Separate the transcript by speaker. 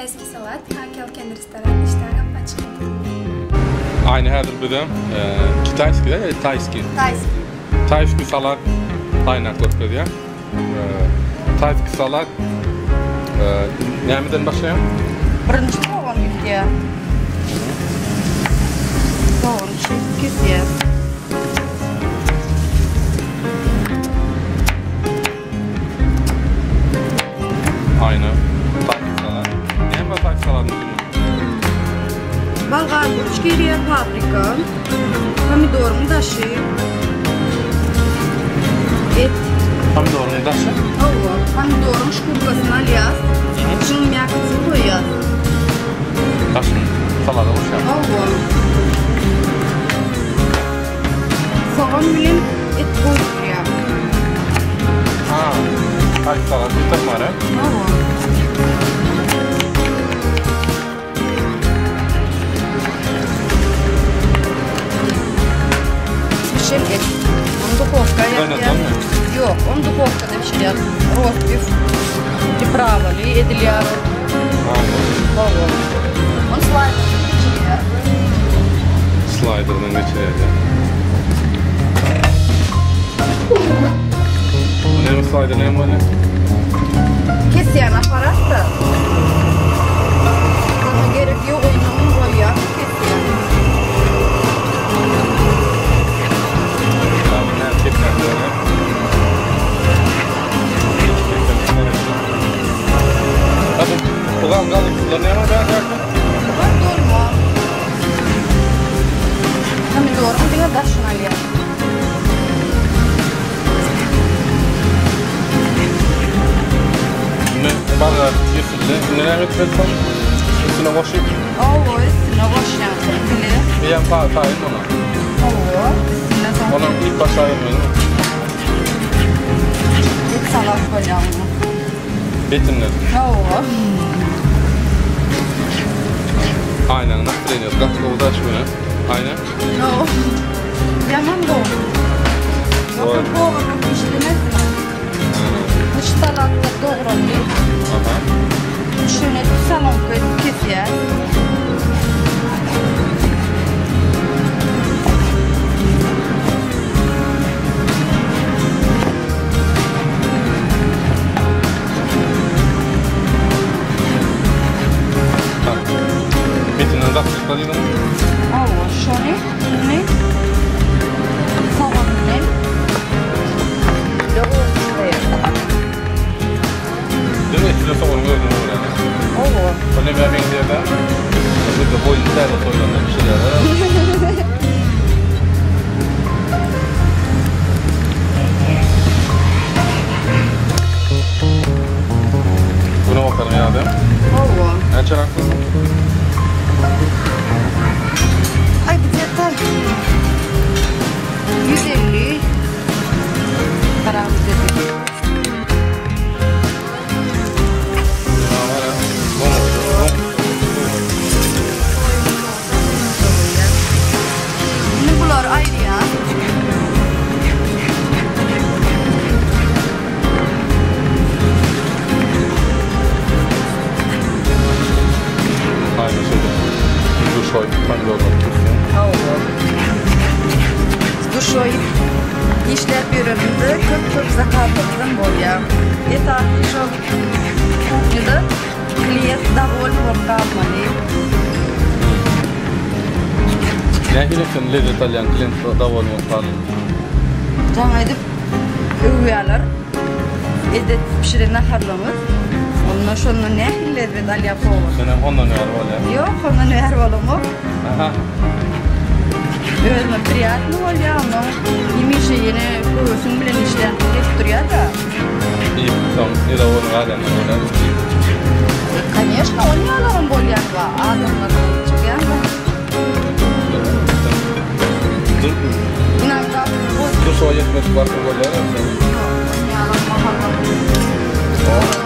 Speaker 1: tayski salat, hakelken restoran iştahım açık.
Speaker 2: Aynı hazır bizim Kitayski de Tayski. Tayski salat kaynaklık dedi ya. Tayski salat nemeden başlayalım?
Speaker 3: Birinci soğan gidiyor. Soğan gidiyor.
Speaker 2: Aynı. Tayski salat. Ne var tayski salatın?
Speaker 3: Balgar burç geriye paprika. Pomidorun daşı. Et.
Speaker 2: Pomidorun daşı?
Speaker 3: Ova. Pomidorun şkurgasını alıyaz. Şunun miyakısını koyuyaz.
Speaker 2: Daşın salata hoş ya.
Speaker 3: Ova. Soğan bilen et koyuyor ya.
Speaker 2: Ha. Tayski salat bir takma ara.
Speaker 3: Ova. Pişen et. Onu dуховка yapıyor. Yok, onu dуховкада pişiriyor. Rostbif, приправали, ediliyor. Ova. Onu slider'da pişiriyor.
Speaker 2: Slider'dan geçiriyor. Ne mi slider ne mi?
Speaker 3: Kesiyen aparat da. Sana gerek yok, onu koyuyor. Kesiyen.
Speaker 2: Ulan kalıplar ne ama ben
Speaker 3: Var dolma. Pomidorun bir de daşın alıyor.
Speaker 2: ne bana yeşilli neler yapıyorsun? Üstüne boşayım.
Speaker 3: Oo, üstüne boşayan bile.
Speaker 2: Bir yan payın ona.
Speaker 3: Oo, üstüne sonra.
Speaker 2: Onun ilk başı ayırmayın.
Speaker 3: Bir salat koyacağım.
Speaker 2: Betimler.
Speaker 3: Oo.
Speaker 2: Aynen nasıl deniyoruz? Katlı oldu açmıyor. Aynen.
Speaker 3: Oo. Yaman bu. Yok bu onu pişirmez mi? Dış salatta doğranıyor.
Speaker 2: Aha.
Speaker 3: Şöyle salon kesiyor.
Speaker 2: Betimler dakika değil mi?
Speaker 3: Oo, şöyle ne? Soğan ne?
Speaker 2: Değil mi? Etkili soğanı gördüm oraya.
Speaker 3: Oo.
Speaker 2: Onu ben diye ben. Burada boyun terle soylanlar bir şeyler var. Buna bakalım ya adam.
Speaker 3: Oo.
Speaker 2: Ne çanaklı?
Speaker 3: Ay bir yeter. 150. Karar dedik. Bunlar ayrı ya.
Speaker 2: Aynen şöyle. Duş oy, panel olmak.
Speaker 3: Duşoy işlep yürümüzü çok zakatımızın boya. Yeterli şu kuhnyada kliyent довольны болып kalmalı.
Speaker 2: Ne için lezzet alayan klient davul olmalı?
Speaker 3: Жаңа edip övüyorlar. Edip pişiren naharlamız. Ondan sonra ne lezzet alıyor kovar.
Speaker 2: Sen ondan ne var öyle?
Speaker 3: Yok, ondan ne var oğlum?
Speaker 2: Aha.
Speaker 3: Özüme приятно oluyor ama yemişe yine koyuyorsun bilen işten duruyor da.
Speaker 2: İyi, tamam. Ne de onu halen öyle.
Speaker 3: Конечно, oynuyorlar bolyan var. Adamlar çıkıyor da. İnanca
Speaker 2: Duş oy yetmez var mı böyle?
Speaker 3: oynuyorlar mahallar.